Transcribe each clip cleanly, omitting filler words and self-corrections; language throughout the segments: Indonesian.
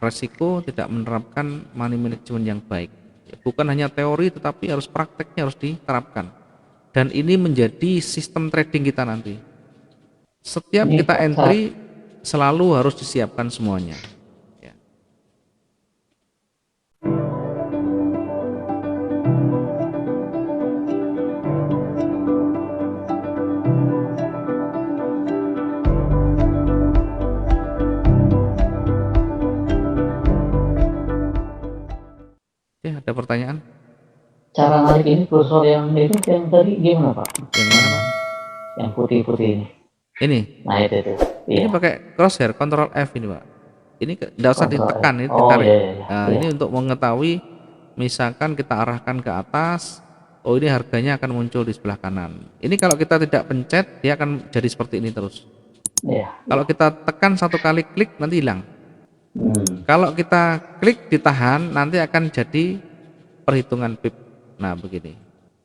resiko, tidak menerapkan money management yang baik. Bukan hanya teori tetapi harus prakteknya harus diterapkan. Dan ini menjadi sistem trading kita nanti. Setiap Ini kita Pak, entry selalu harus disiapkan semuanya. Ya. Oke, ada pertanyaan? cara narik ini kursor yang itu yang tadi gimana Pak? Yang mana Pak? Yang putih-putih ini. Ini. Nah itu. Ini Iya. pakai crosshair, Ctrl F ini Pak. Ini tidak usah Kontrol F. ditekan, ini Oh ditarik. iya iya Nah, iya. ini untuk mengetahui, misalkan kita arahkan ke atas, oh ini harganya akan muncul di sebelah kanan. Ini kalau kita tidak pencet, dia akan jadi seperti ini terus. Iya. Kalau kita tekan satu kali klik, nanti hilang. Hmm. Kalau kita klik ditahan, nanti akan jadi perhitungan pip. Nah begini.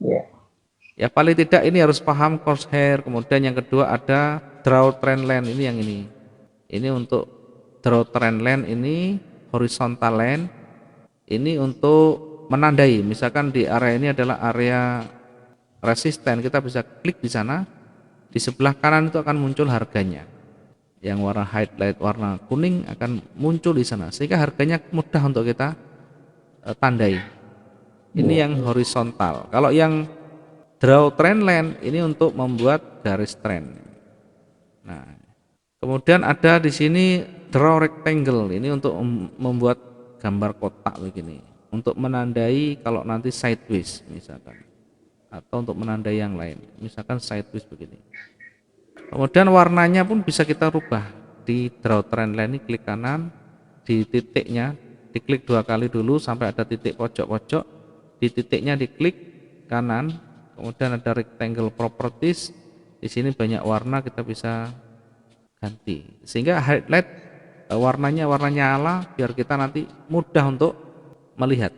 Iya. Ya paling tidak ini harus paham crosshair. Kemudian yang kedua ada draw trend line, ini yang ini. Ini untuk draw trend line, ini horizontal line. Ini untuk menandai, misalkan di area ini adalah area resisten, kita bisa klik di sana. Di sebelah kanan itu akan muncul harganya. Yang warna highlight warna kuning akan muncul di sana, sehingga harganya mudah untuk kita tandai. Ini Iya. yang horizontal. Kalau yang draw trend line ini untuk membuat garis trend. Nah, kemudian ada di sini draw rectangle, ini untuk membuat gambar kotak begini, untuk menandai kalau nanti sideways misalkan, atau untuk menandai yang lain, misalkan sideways begini. Kemudian warnanya pun bisa kita rubah di draw trend line ini, klik kanan, di titiknya diklik 2 kali dulu sampai ada titik pojok-pojok, di titiknya diklik kanan, kemudian ada rectangle properties, di sini banyak warna kita bisa ganti, sehingga highlight warnanya warna nyala biar kita nanti mudah untuk melihat,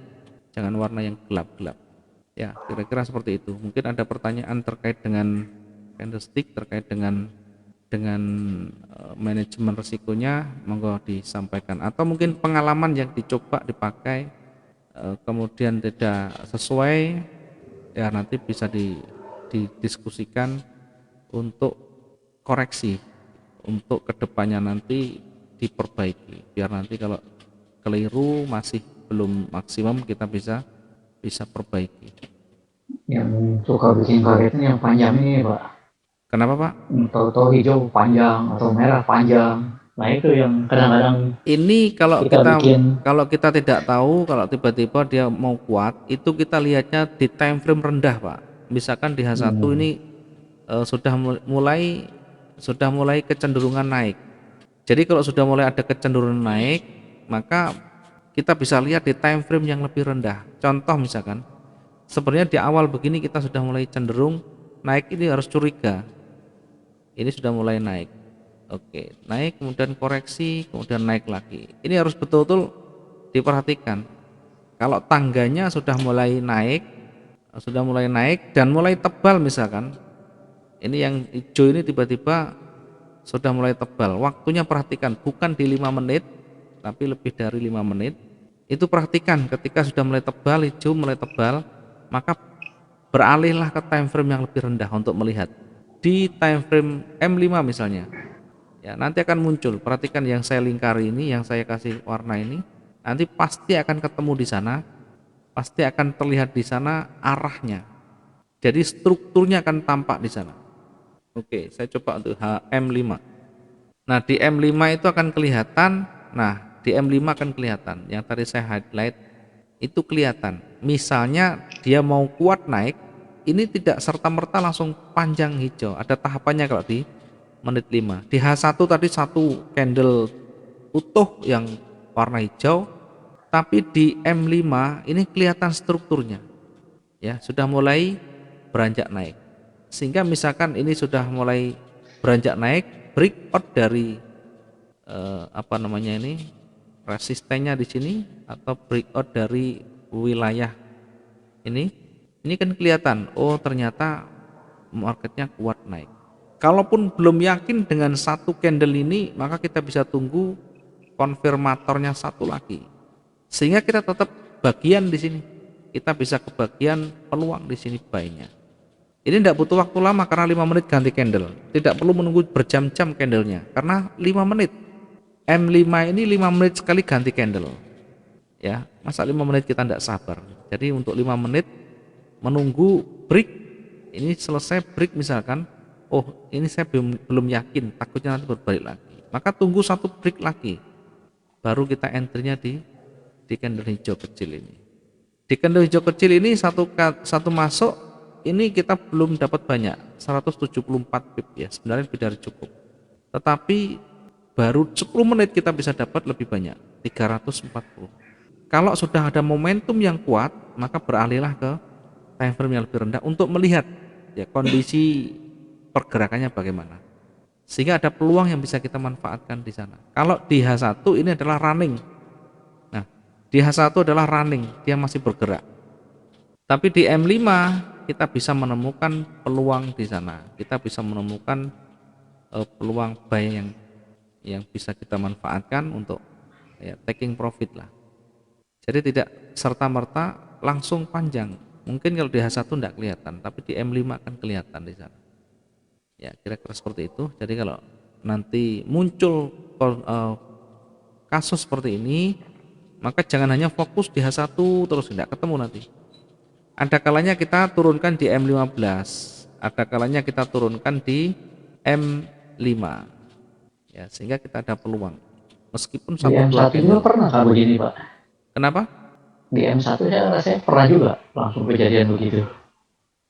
jangan warna yang gelap-gelap. Ya, kira-kira seperti itu. Mungkin ada pertanyaan terkait dengan candlestick, terkait dengan manajemen risikonya, monggo disampaikan, atau mungkin pengalaman yang dicoba dipakai kemudian tidak sesuai, ya nanti bisa didiskusikan untuk koreksi, untuk kedepannya nanti diperbaiki, biar nanti kalau keliru masih belum maksimum kita bisa perbaiki. Yang suka bikin kagetnya yang panjang ini Pak. Kenapa Pak? Tahu-tahu hijau panjang atau merah panjang. Nah itu yang kadang-kadang Ini kalau kita bikin. kita tidak tahu, kalau tiba-tiba dia mau kuat, itu kita lihatnya di time frame rendah Pak. Misalkan di H1 ini sudah mulai kecenderungan naik. Jadi kalau sudah mulai ada kecenderungan naik, maka kita bisa lihat di time frame yang lebih rendah. Contoh misalkan, sebenarnya di awal begini kita sudah mulai cenderung naik, ini harus curiga. Ini sudah mulai naik. Oke, naik kemudian koreksi, kemudian naik lagi. Ini harus betul-betul diperhatikan. Kalau tangganya sudah mulai naik dan mulai tebal misalkan, ini yang hijau ini tiba-tiba sudah mulai tebal, waktunya perhatikan, bukan di 5 menit tapi lebih dari 5 menit. Itu perhatikan, ketika sudah mulai tebal, hijau mulai tebal, maka beralihlah ke time frame yang lebih rendah untuk melihat. Di time frame M5 misalnya, ya nanti akan muncul, perhatikan yang saya lingkari ini, yang saya kasih warna ini, nanti pasti akan ketemu di sana, pasti akan terlihat di sana arahnya. Jadi strukturnya akan tampak di sana. Oke, saya coba untuk M5. Nah, di M5 itu akan kelihatan. Nah, di M5 akan kelihatan. Yang tadi saya highlight itu kelihatan. Misalnya dia mau kuat naik, ini tidak serta-merta langsung panjang hijau. Ada tahapannya kalau di menit 5. Di H1 tadi satu candle utuh yang warna hijau, tapi di M5 ini kelihatan strukturnya. Ya, sudah mulai beranjak naik. Sehingga misalkan ini sudah mulai beranjak naik, breakout dari resistennya di sini, atau breakout dari wilayah ini kan kelihatan, oh ternyata marketnya kuat naik. Kalaupun belum yakin dengan satu candle ini, maka kita bisa tunggu konfirmatornya satu lagi, sehingga kita tetap bagian di sini, kita bisa kebagian peluang di sini buy-nya. Ini tidak butuh waktu lama karena 5 menit ganti candle, tidak perlu menunggu berjam-jam candlenya karena 5 menit. M5 ini 5 menit sekali ganti candle, ya masa 5 menit kita tidak sabar. Jadi untuk 5 menit menunggu break, ini selesai break misalkan, oh ini saya belum yakin, takutnya nanti berbalik lagi, maka tunggu satu break lagi baru kita entry-nya di candle hijau kecil ini. Di candle hijau kecil ini satu masuk ini kita belum dapat banyak, 174 pip ya, sebenarnya lebih dari cukup, tetapi baru 10 menit kita bisa dapat lebih banyak, 340. Kalau sudah ada momentum yang kuat, maka beralihlah ke time frame yang lebih rendah untuk melihat ya kondisi pergerakannya bagaimana, sehingga ada peluang yang bisa kita manfaatkan di sana. Kalau di H1 ini adalah running. Nah, di H1 adalah running, dia masih bergerak. Tapi di M5 kita bisa menemukan peluang di sana. Kita bisa menemukan peluang buy yang bisa kita manfaatkan untuk ya, taking profit lah. Jadi tidak serta-merta langsung panjang. Mungkin kalau di H1 tidak kelihatan, tapi di M5 akan kelihatan di sana. Ya, kira-kira seperti itu. Jadi kalau nanti muncul kasus seperti ini, maka jangan hanya fokus di H1 terus, tidak ketemu nanti. Ada kalanya kita turunkan di M15, ada kalanya kita turunkan di M5. Ya, sehingga kita ada peluang. Meskipun Di M1 juga pernah Kak begini Pak. Kenapa? Di M1 saya rasanya pernah juga langsung kejadian begitu.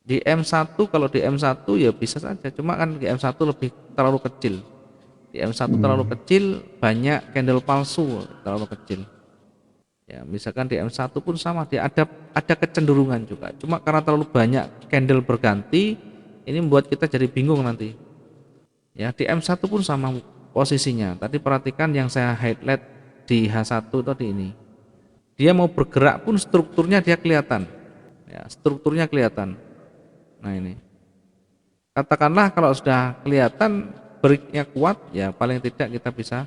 Di M1, kalau di M1 ya bisa saja, cuma kan di M1 lebih terlalu kecil. Di M1 terlalu kecil, banyak candle palsu, terlalu kecil. Ya, misalkan di M1 pun sama, dia ada kecenderungan juga. Cuma karena terlalu banyak candle berganti, ini membuat kita jadi bingung nanti. Ya, di M1 pun sama posisinya. Tadi perhatikan yang saya highlight di H1 tadi ini. Dia mau bergerak pun strukturnya dia kelihatan. Ya, strukturnya kelihatan. Nah, ini. Katakanlah kalau sudah kelihatan breaknya kuat, ya paling tidak kita bisa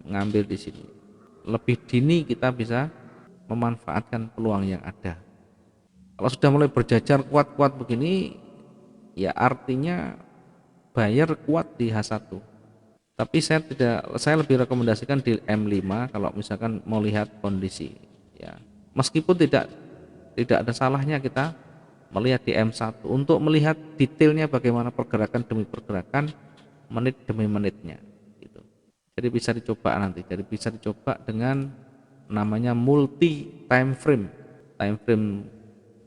mengambil di sini. Lebih dini kita bisa memanfaatkan peluang yang ada. Kalau sudah mulai berjajar kuat-kuat begini, ya artinya buyer kuat di H1. Tapi saya lebih rekomendasikan di M5 kalau misalkan mau lihat kondisi. Ya, meskipun tidak ada salahnya kita melihat di M1 untuk melihat detailnya bagaimana pergerakan demi pergerakan, menit demi menitnya. Jadi bisa dicoba nanti. Jadi bisa dicoba dengan namanya multi time frame. Time frame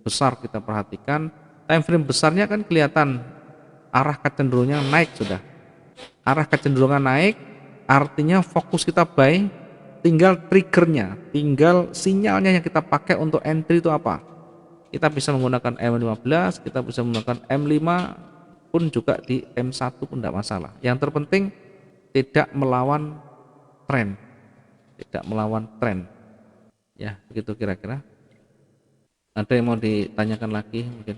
besar kita perhatikan. Time frame besarnya kan kelihatan arah kecenderungannya naik sudah. Arah kecenderungan naik, artinya fokus kita buy. Tinggal triggernya, tinggal sinyalnya yang kita pakai untuk entry itu apa. Kita bisa menggunakan M15, kita bisa menggunakan M5 pun juga di M1 pun tidak masalah. Yang terpenting tidak melawan tren, ya begitu kira-kira. Ada yang mau ditanyakan lagi mungkin?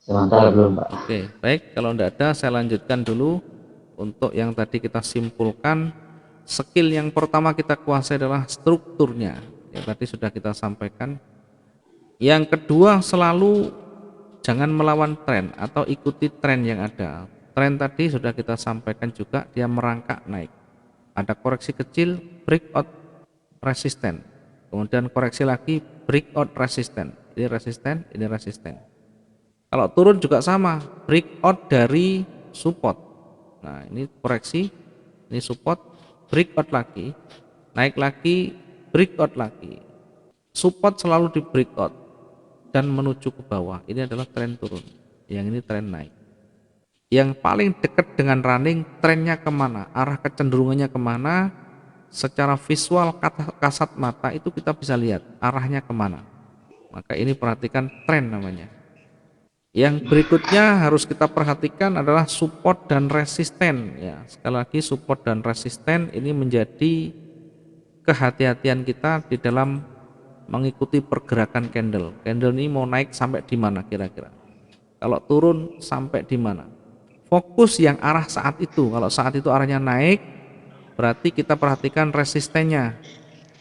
Sementara belum Pak. Oke, baik, kalau tidak ada saya lanjutkan dulu. Untuk yang tadi kita simpulkan, skill yang pertama kita kuasai adalah strukturnya, yang tadi sudah kita sampaikan. Yang kedua, selalu jangan melawan tren atau ikuti tren yang ada. Tren tadi sudah kita sampaikan juga, dia merangkak naik. Ada koreksi kecil, breakout resisten. Kemudian koreksi lagi, breakout resisten. Ini resisten, ini resisten. Kalau turun juga sama, breakout dari support. Nah, ini koreksi, ini support, breakout lagi, naik lagi, breakout lagi. Support selalu di breakout dan menuju ke bawah. Ini adalah tren turun. Yang ini tren naik. Yang paling dekat dengan running, trennya kemana, arah kecenderungannya kemana, secara visual kasat mata itu kita bisa lihat arahnya kemana. Maka ini perhatikan tren namanya. Yang berikutnya harus kita perhatikan adalah support dan resisten. Ya, sekali lagi support dan resisten ini menjadi kehati-hatian kita di dalam mengikuti pergerakan candle. Candle ini mau naik sampai di mana kira-kira? Kalau turun sampai di mana? Fokus yang arah saat itu. Kalau saat itu arahnya naik, berarti kita perhatikan resistennya.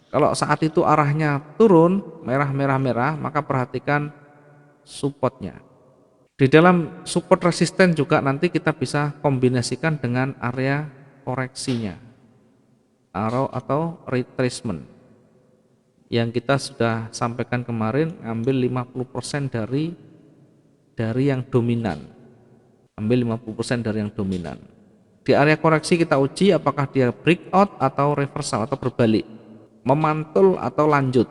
Kalau saat itu arahnya turun, merah, maka perhatikan supportnya. Di dalam support resisten juga nanti kita bisa kombinasikan dengan area koreksinya atau retracement yang kita sudah sampaikan kemarin, ambil 50% dari yang dominan. Ambil 50% dari yang dominan. Di area koreksi kita uji apakah dia breakout atau reversal atau berbalik, memantul atau lanjut.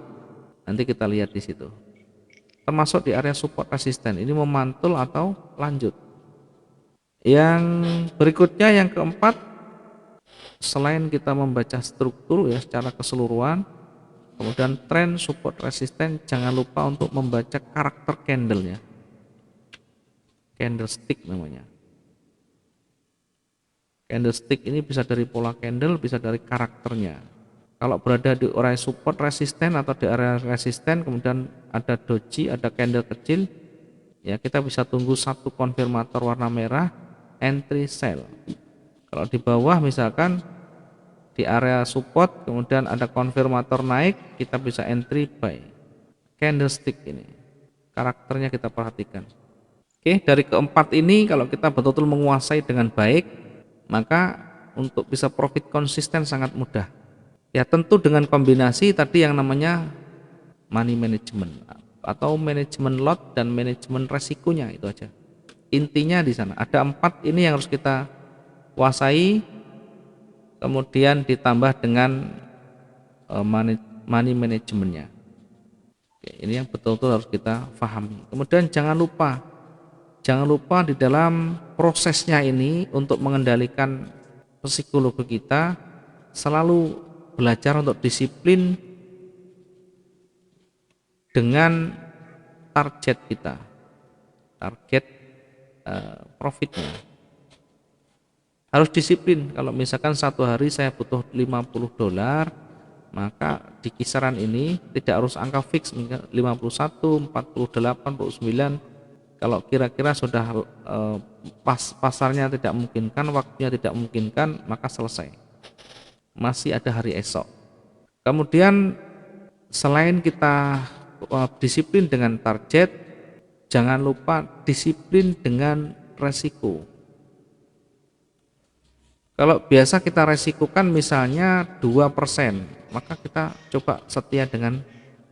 Nanti kita lihat di situ. Termasuk di area support resisten, ini memantul atau lanjut. Yang berikutnya, yang keempat, selain kita membaca struktur ya secara keseluruhan, kemudian tren, support, resisten, jangan lupa untuk membaca karakter candlenya, candlestick namanya. Candlestick ini bisa dari pola candle, bisa dari karakternya. Kalau berada di area support resisten atau di area resisten, kemudian ada doji, ada candle kecil, ya kita bisa tunggu satu konfirmator warna merah, entry sell. Kalau di bawah misalkan di area support, kemudian ada konfirmator naik, kita bisa entry buy. Candlestick ini, karakternya kita perhatikan. Oke, dari keempat ini kalau kita betul-betul menguasai dengan baik, maka untuk bisa profit konsisten sangat mudah. Ya tentu dengan kombinasi tadi yang namanya money management atau manajemen lot dan manajemen resikonya, itu aja. Intinya di sana ada 4 ini yang harus kita kuasai, kemudian ditambah dengan money manajemennya. Ini yang betul-betul harus kita pahami. Kemudian jangan lupa di dalam prosesnya ini untuk mengendalikan psikologi kita, selalu belajar untuk disiplin dengan target kita, target profitnya. Harus disiplin. Kalau misalkan satu hari saya butuh $50, maka di kisaran ini tidak harus angka fix 51, 48, 49. Kalau kira-kira sudah pasarnya tidak memungkinkan, waktunya tidak memungkinkan, maka selesai. Masih ada hari esok. Kemudian selain kita disiplin dengan target, jangan lupa disiplin dengan resiko. Kalau biasa kita resikokan misalnya 2%, maka kita coba setia dengan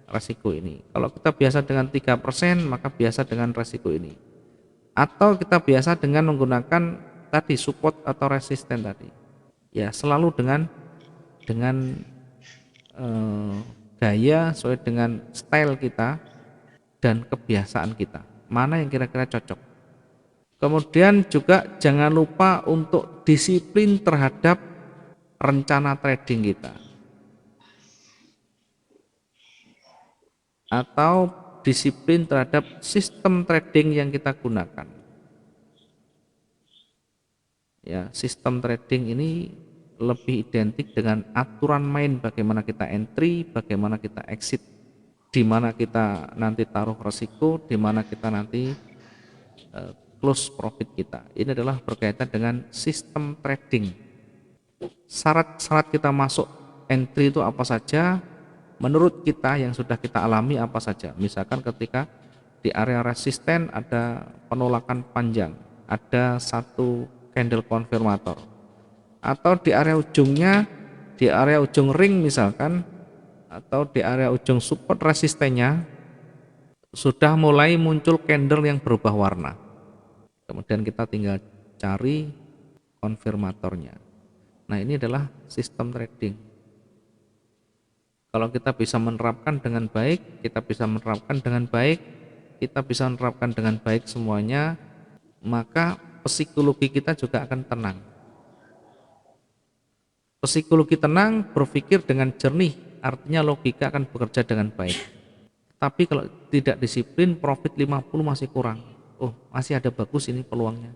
resiko ini. Kalau kita biasa dengan 3%, maka biasa dengan resiko ini. Atau kita biasa dengan menggunakan tadi support atau resisten tadi. Ya, selalu dengan gaya sesuai dengan style kita dan kebiasaan kita, mana yang kira-kira cocok. Kemudian juga jangan lupa untuk disiplin terhadap rencana trading kita atau disiplin terhadap sistem trading yang kita gunakan. Ya, sistem trading ini lebih identik dengan aturan main, bagaimana kita entry, bagaimana kita exit, di mana kita nanti taruh resiko, di mana kita nanti close profit kita. Ini adalah berkaitan dengan sistem trading. Syarat-syarat kita masuk entry itu apa saja, menurut kita yang sudah kita alami apa saja. Misalkan ketika di area resisten ada penolakan panjang, ada satu candle konfirmator, atau di area ujungnya, di area ujung ring misalkan, atau di area ujung support resistennya sudah mulai muncul candle yang berubah warna. Kemudian kita tinggal cari konfirmatornya. Nah, ini adalah sistem trading. Kalau kita bisa menerapkan dengan baik, kita bisa menerapkan dengan baik, kita bisa menerapkan dengan baik semuanya, maka psikologi kita juga akan tenang. Psikologi tenang, berpikir dengan jernih, artinya logika akan bekerja dengan baik. Tapi kalau tidak disiplin, profit 50 masih kurang. Oh, masih ada bagus ini peluangnya.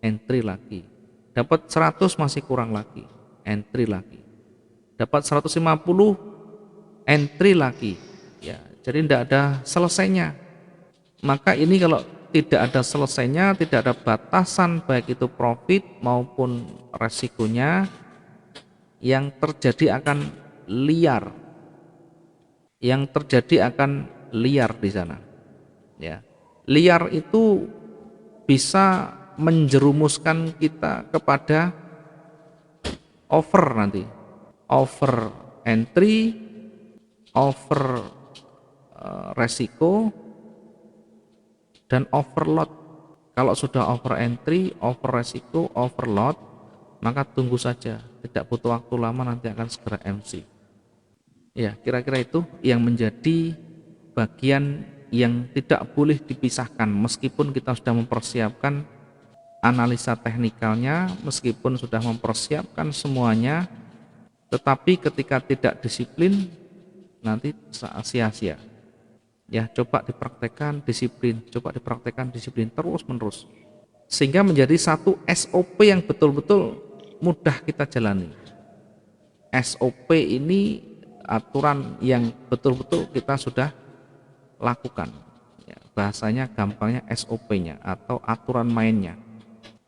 Entry lagi. Dapat 100 masih kurang lagi. Entry lagi. Dapat 150, entry lagi. Ya, jadi tidak ada selesainya. Maka ini kalau tidak ada selesainya, tidak ada batasan baik itu profit maupun resikonya, yang terjadi akan liar, di sana. Ya, liar itu bisa menjerumuskan kita kepada over nanti, over entry, over resiko, dan overload. Kalau sudah over entry, over resiko, overload, maka tunggu saja, tidak butuh waktu lama, nanti akan segera MC. Ya, kira-kira itu yang menjadi bagian yang tidak boleh dipisahkan. Meskipun kita sudah mempersiapkan analisa teknikalnya, meskipun sudah mempersiapkan semuanya, tetapi ketika tidak disiplin nanti sia-sia. Ya, coba dipraktekkan disiplin, terus menerus, sehingga menjadi satu SOP yang betul-betul mudah kita jalani. SOP ini aturan yang betul-betul kita sudah lakukan, ya, bahasanya gampangnya SOP-nya atau aturan mainnya.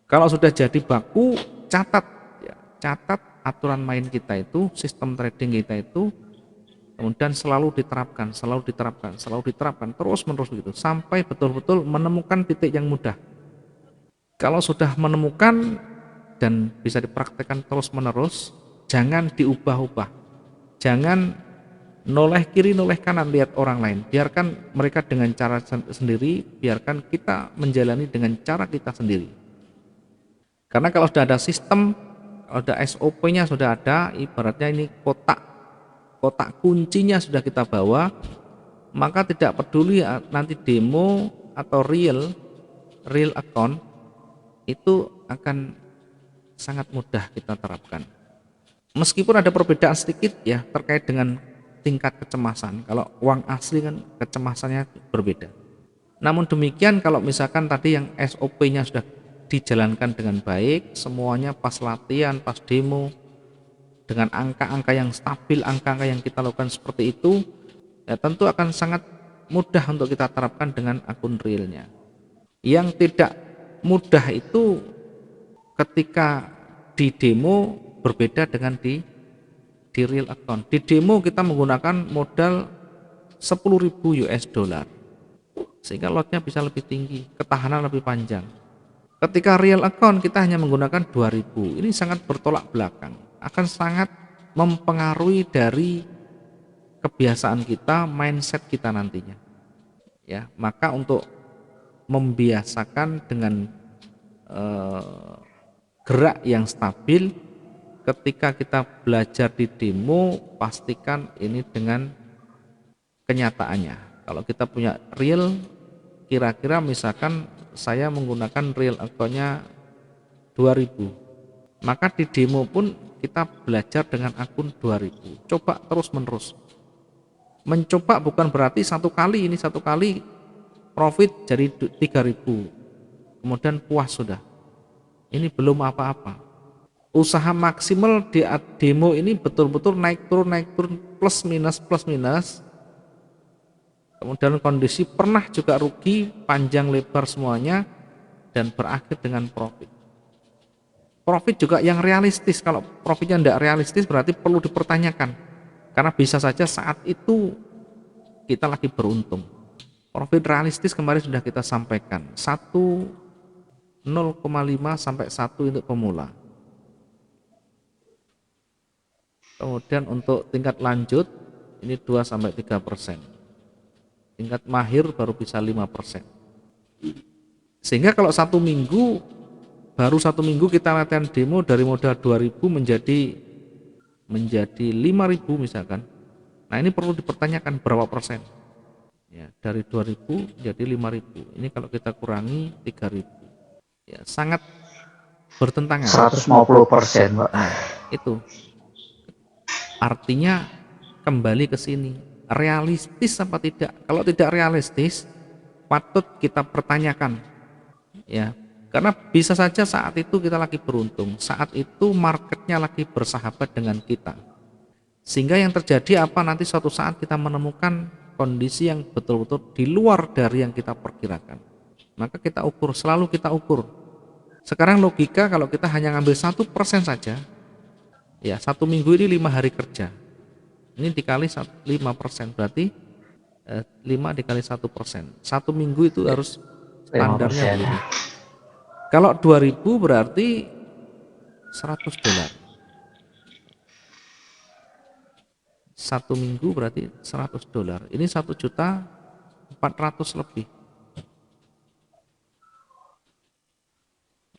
Kalau sudah jadi baku, catat, ya, catat aturan main kita itu, sistem trading kita itu, kemudian selalu diterapkan terus menerus gitu, sampai betul-betul menemukan titik yang mudah. Kalau sudah menemukan dan bisa dipraktekkan terus menerus, jangan diubah-ubah, jangan noleh kiri noleh kanan lihat orang lain, biarkan mereka dengan cara sendiri, biarkan kita menjalani dengan cara kita sendiri. Karena kalau sudah ada sistem, ada SOP-nya sudah ada, ibaratnya ini kotak kuncinya sudah kita bawa, maka tidak peduli nanti demo atau real account, itu akan sangat mudah kita terapkan. Meskipun ada perbedaan sedikit ya terkait dengan tingkat kecemasan. Kalau uang asli kan kecemasannya berbeda. Namun demikian, kalau misalkan tadi yang SOP-nya sudah dijalankan dengan baik, semuanya pas latihan, pas demo, dengan angka-angka yang stabil, angka-angka yang kita lakukan seperti itu, ya tentu akan sangat mudah untuk kita terapkan dengan akun realnya. Yang tidak mudah itu ketika di demo berbeda dengan di real account. Di demo kita menggunakan modal 10.000 US dollar, sehingga lotnya bisa lebih tinggi, ketahanan lebih panjang. Ketika real account kita hanya menggunakan 2.000, ini sangat bertolak belakang, akan sangat mempengaruhi dari kebiasaan kita, mindset kita nantinya. Ya, maka untuk membiasakan dengan gerak yang stabil, ketika kita belajar di demo, pastikan ini dengan kenyataannya. Kalau kita punya real, kira-kira misalkan saya menggunakan real account-nya 2.000, maka di demo pun kita belajar dengan akun 2.000. Coba terus menerus. Mencoba bukan berarti satu kali profit jadi 3.000 kemudian puas sudah. Ini belum apa-apa. Usaha maksimal di demo ini betul-betul naik turun plus minus. Kemudian kondisi pernah juga rugi panjang lebar semuanya dan berakhir dengan profit. Profit juga yang realistis. Kalau profitnya tidak realistis berarti perlu dipertanyakan, karena bisa saja saat itu kita lagi beruntung. Profit realistis kemarin sudah kita sampaikan, 0,5 sampai 1 untuk pemula. Kemudian untuk tingkat lanjut ini 2 sampai 3%. Tingkat mahir baru bisa 5%. Sehingga kalau baru satu minggu kita latihan demo dari modal 2.000 menjadi 5.000 misalkan. Nah, ini perlu dipertanyakan berapa persen. Ya, dari 2.000 jadi 5.000. Ini kalau kita kurangi 3.000. Ya, sangat bertentangan. 150%, Pak. Nah, itu. Artinya kembali ke sini, realistis apa tidak? Kalau tidak realistis, patut kita pertanyakan. Ya, karena bisa saja saat itu kita lagi beruntung, saat itu marketnya lagi bersahabat dengan kita, sehingga yang terjadi apa, nanti suatu saat kita menemukan kondisi yang betul-betul di luar dari yang kita perkirakan, maka kita ukur, selalu kita ukur. Sekarang logika, kalau kita hanya ngambil 1% saja, Ya, 1 minggu ini 5 hari kerja. Ini dikali 5%, berarti 5 dikali 1%. 1 minggu itu harus standarnya 5%. begitu. Kalau 2000 berarti $100. 1 minggu berarti $100. Ini 1.400.000 lebih.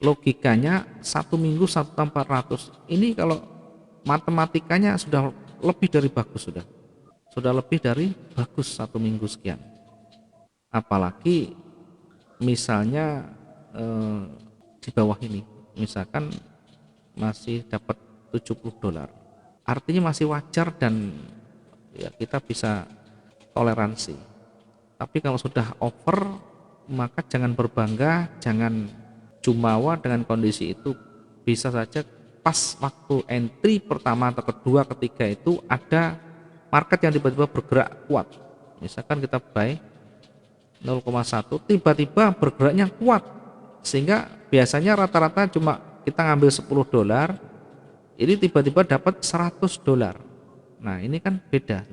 Logikanya 1 minggu 1.400. Ini kalau matematikanya sudah lebih dari bagus, sudah lebih dari bagus 1 minggu sekian. Apalagi misalnya di bawah ini, misalkan masih dapat $70, artinya masih wajar dan ya kita bisa toleransi. Tapi kalau sudah over, maka jangan berbangga, jangan jumawa dengan kondisi itu. Bisa saja pas waktu entry pertama atau kedua, ketiga itu ada market yang tiba-tiba bergerak kuat. Misalkan kita buy 0,1, tiba-tiba bergeraknya kuat, sehingga biasanya rata-rata cuma kita ngambil $10, ini tiba-tiba dapat $100. Nah, ini kan beda.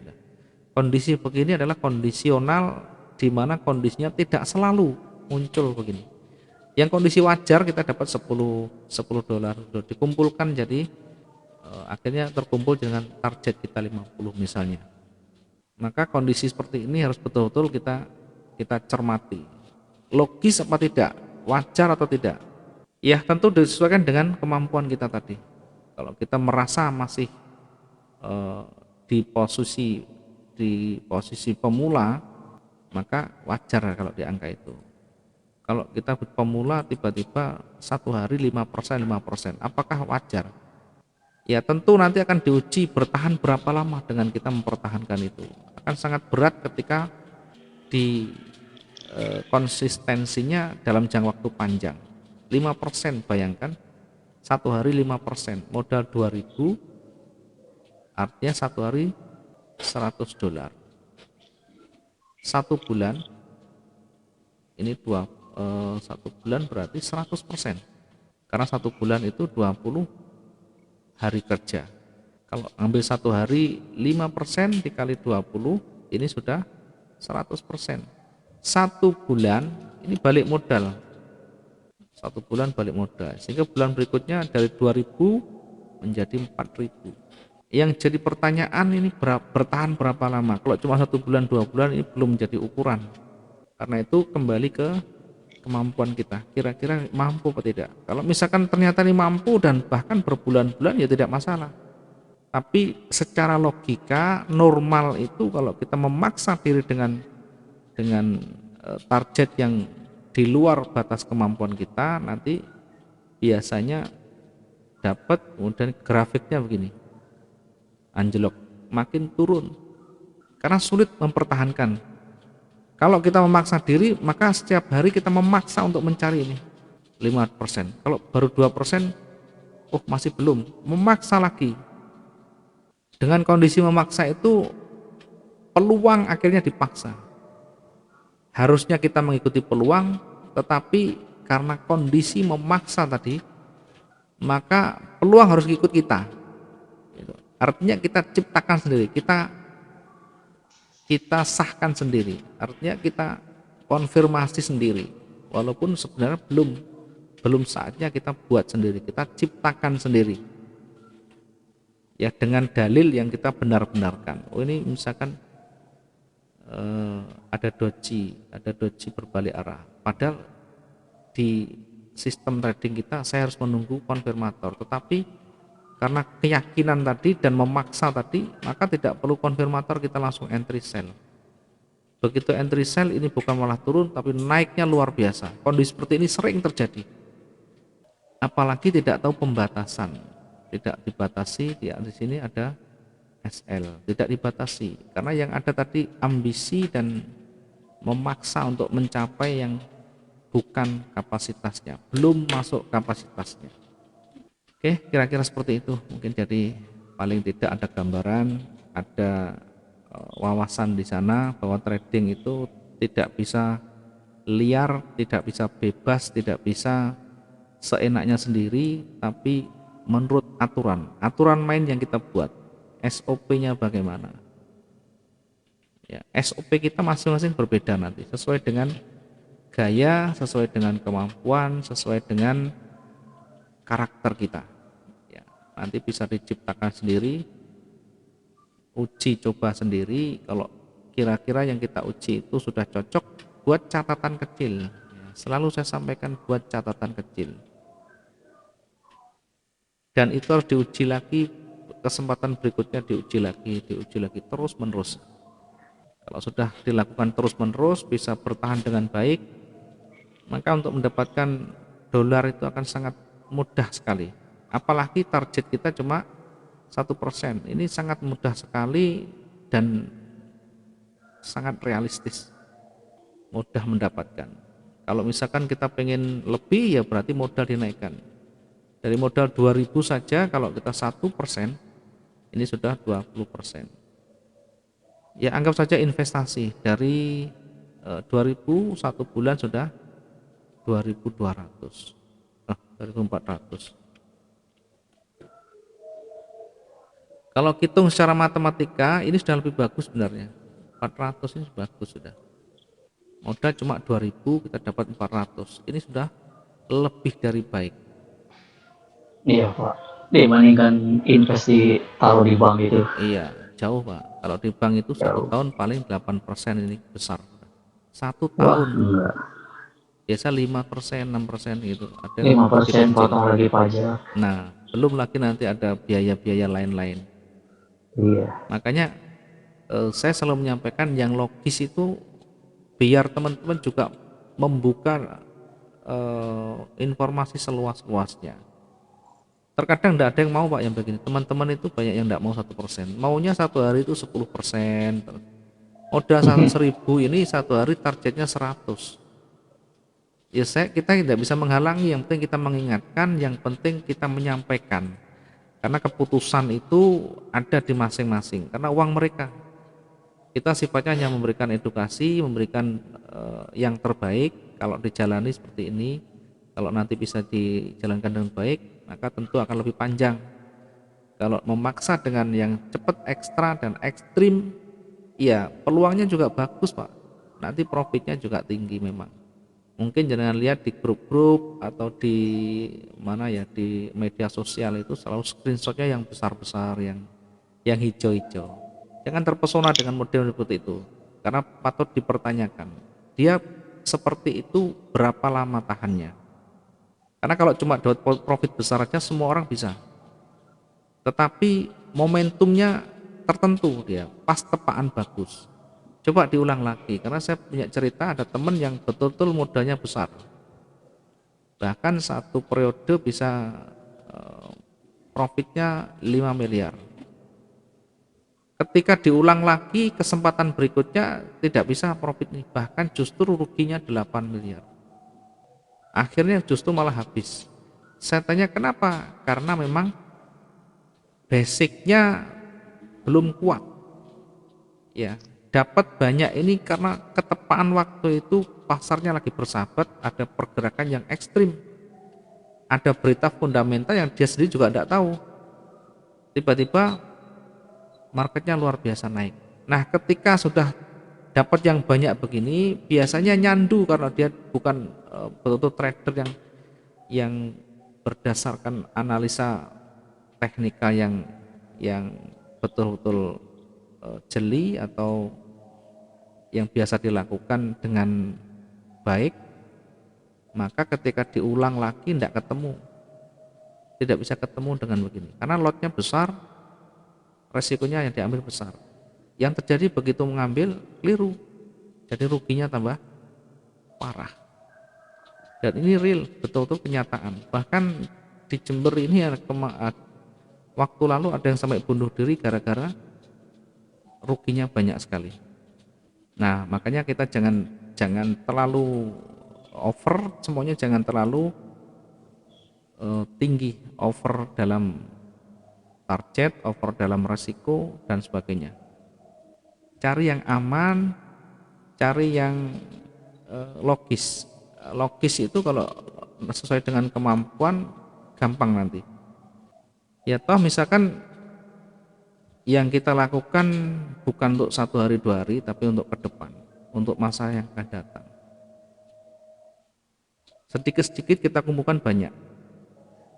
Kondisi begini adalah kondisional, di mana kondisinya tidak selalu muncul begini. Yang kondisi wajar kita dapat $10 dikumpulkan, jadi akhirnya terkumpul dengan target kita 50 misalnya. Maka kondisi seperti ini harus betul-betul kita cermati. Logis apa tidak? Wajar atau tidak? Ya, tentu disesuaikan dengan kemampuan kita tadi. Kalau kita merasa masih di posisi pemula, maka wajar kalau di angka itu. Kalau kita pemula tiba-tiba 1 hari 5%, apakah wajar? Ya, tentu nanti akan diuji bertahan berapa lama dengan kita mempertahankan itu. Akan sangat berat ketika di konsistensinya dalam jangka waktu panjang. 5%, bayangkan 1 hari 5%, modal 2000, artinya 1 hari $100. 1 bulan ini 1 bulan berarti 100%, karena 1 bulan itu 20 hari kerja. Kalau ambil 1 hari 5% dikali 20, ini sudah 100%. 1 bulan ini balik modal, 1 bulan balik modal, sehingga bulan berikutnya dari 2000 menjadi 4000. Yang jadi pertanyaan, ini bertahan berapa lama? Kalau cuma 1 bulan 2 bulan ini belum menjadi ukuran. Karena itu kembali ke kemampuan kita, kira-kira mampu atau tidak. Kalau misalkan ternyata ini mampu dan bahkan berbulan-bulan, ya tidak masalah. Tapi secara logika normal itu kalau kita memaksa diri dengan target yang di luar batas kemampuan kita, nanti biasanya dapat kemudian grafiknya begini, anjlok, makin turun, karena sulit mempertahankan. Kalau kita memaksa diri, maka setiap hari kita memaksa untuk mencari ini 5%. Kalau baru 2%, oh masih belum, memaksa lagi. Dengan kondisi memaksa itu, peluang akhirnya dipaksa. Harusnya kita mengikuti peluang, tetapi karena kondisi memaksa tadi, maka peluang harus ikut kita. Artinya kita ciptakan sendiri, kita sahkan sendiri, artinya kita konfirmasi sendiri, walaupun sebenarnya belum saatnya kita buat sendiri, kita ciptakan sendiri, ya, dengan dalil yang kita benar-benarkan. Oh, ini misalkan ada doji berbalik arah, padahal di sistem trading kita saya harus menunggu konfirmator, tetapi karena keyakinan tadi dan memaksa tadi, maka tidak perlu konfirmator, kita langsung entry sell. Begitu entry sell, ini bukan malah turun tapi naiknya luar biasa. Kondisi seperti ini sering terjadi, apalagi tidak tahu pembatasan, tidak dibatasi. Di sini ada SL, tidak dibatasi, karena yang ada tadi ambisi dan memaksa untuk mencapai yang bukan kapasitasnya, belum masuk kapasitasnya. Oke, kira-kira seperti itu mungkin. Jadi paling tidak ada gambaran, ada wawasan di sana bahwa trading itu tidak bisa liar, tidak bisa bebas, tidak bisa seenaknya sendiri, tapi menurut aturan main yang kita buat, SOP-nya bagaimana. Ya, SOP kita masing-masing berbeda nanti, sesuai dengan gaya, sesuai dengan kemampuan, sesuai dengan karakter kita. Ya, nanti bisa diciptakan sendiri, uji coba sendiri. Kalau kira-kira yang kita uji itu sudah cocok, buat catatan kecil. Ya, selalu saya sampaikan buat catatan kecil. Dan itu harus diuji lagi, kesempatan berikutnya diuji lagi terus menerus. Kalau sudah dilakukan terus menerus, bisa bertahan dengan baik, maka untuk mendapatkan dolar itu akan sangat mudah sekali. Apalagi target kita cuma 1%, ini sangat mudah sekali dan sangat realistis, mudah mendapatkan. Kalau misalkan kita pengen lebih, ya berarti modal dinaikkan. Dari modal 2.000 saja, kalau kita 1%, ini sudah 20%. Ya anggap saja investasi dari 2.000 satu bulan sudah 2.200, 2.400. Kalau hitung secara matematika ini sudah lebih bagus sebenarnya. 400 ini bagus sudah. Modal cuma 2.000, kita dapat 400. Ini sudah lebih dari baik. Iya Pak, dibandingkan invest taruh di bank itu. Iya, jauh Pak. Kalau di bank itu 1 tahun paling 8%, ini besar. 1 tahun. Wah enggak, Biasa 5%, 6% gitu. Ada yang lima persen kecil-kecil. potong lagi pajak. Nah, belum lagi nanti ada biaya-biaya lain-lain. Iya. Makanya saya selalu menyampaikan yang logis itu, biar teman-teman juga membuka informasi seluas-luasnya. Terkadang tidak ada yang mau Pak yang begini. Teman-teman itu banyak yang tidak mau 1%, maunya satu hari itu 10%. Modal 1.000 ini satu hari targetnya 100. Ya kita tidak bisa menghalangi, yang penting kita mengingatkan, yang penting kita menyampaikan. Karena keputusan itu ada di masing-masing, karena uang mereka. Kita sifatnya hanya memberikan edukasi, memberikan yang terbaik. Kalau dijalani seperti ini, kalau nanti bisa dijalankan dengan baik, maka tentu akan lebih panjang. Kalau memaksa dengan yang cepat, ekstra dan ekstrim, ya peluangnya juga bagus Pak. Nanti profitnya juga tinggi memang. Mungkin jangan lihat di grup-grup atau di mana ya, di media sosial itu selalu screenshotnya yang besar-besar, yang hijau-hijau. Jangan terpesona dengan model seperti itu, karena patut dipertanyakan. Dia seperti itu berapa lama tahannya? Karena kalau cuma dapat profit besar aja semua orang bisa. Tetapi momentumnya tertentu, dia pas tepaan bagus. Coba diulang lagi, karena saya punya cerita ada teman yang betul-betul modalnya besar, bahkan satu periode bisa profitnya 5 miliar. Ketika diulang lagi kesempatan berikutnya tidak bisa profit nih, bahkan justru ruginya 8 miliar. Akhirnya justru malah habis. Saya tanya kenapa? Karena memang basicnya belum kuat. Ya, dapat banyak ini karena ketepaan waktu itu pasarnya lagi bersahabat, ada pergerakan yang ekstrim, ada berita fundamental yang dia sendiri juga tidak tahu, tiba-tiba marketnya luar biasa naik. Nah ketika sudah dapat yang banyak begini, biasanya nyandu karena dia bukan betul-betul trader yang berdasarkan analisa teknikal yang betul-betul jeli atau yang biasa dilakukan dengan baik, maka ketika diulang lagi tidak bisa ketemu dengan begini, karena lotnya besar, resikonya yang diambil besar. Yang terjadi begitu mengambil keliru, jadi ruginya tambah parah. Dan ini real, betul-betul kenyataan. Bahkan di Jember ini waktu lalu ada yang sampai bunuh diri gara-gara ruginya banyak sekali. Nah makanya kita jangan terlalu over, semuanya jangan terlalu tinggi, over dalam target, over dalam resiko dan sebagainya. Cari yang aman, cari yang logis. Logis itu kalau sesuai dengan kemampuan gampang nanti. Ya toh misalkan yang kita lakukan bukan untuk 1 hari 2 hari, tapi untuk ke depan, untuk masa yang akan datang. Sedikit-sedikit kita kumpulkan banyak.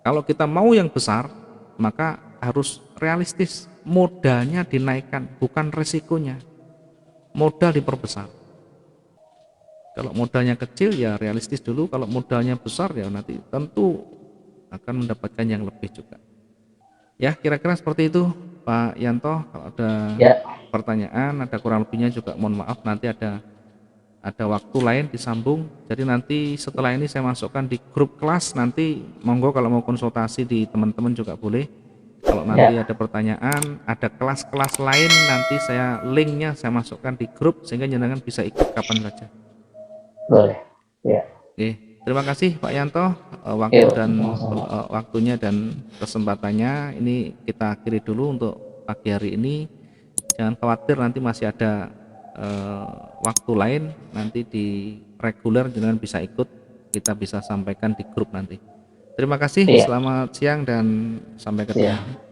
Kalau kita mau yang besar, maka harus realistis, modalnya dinaikkan, bukan resikonya. Modal diperbesar. Kalau modalnya kecil ya realistis dulu, kalau modalnya besar ya nanti tentu akan mendapatkan yang lebih juga. Ya, kira-kira seperti itu, Pak Yanto. Kalau ada Ya, pertanyaan, ada kurang lebihnya juga mohon maaf, nanti ada waktu lain disambung. Jadi nanti setelah ini saya masukkan di grup kelas, nanti monggo kalau mau konsultasi di teman-teman juga boleh. Kalau nanti ya, ada pertanyaan, ada kelas-kelas lain, nanti saya linknya saya masukkan di grup sehingga jenengan bisa ikut kapan saja. boleh. Ya, Oke, terima kasih Pak Yanto, waktu yuk, dan sama-sama. waktunya dan kesempatannya. Ini kita akhiri dulu untuk pagi hari ini. Jangan khawatir, nanti masih ada waktu lain, nanti di reguler jangan bisa ikut, kita bisa sampaikan di grup nanti. Terima kasih, Iya, selamat siang dan sampai siap. ketemu.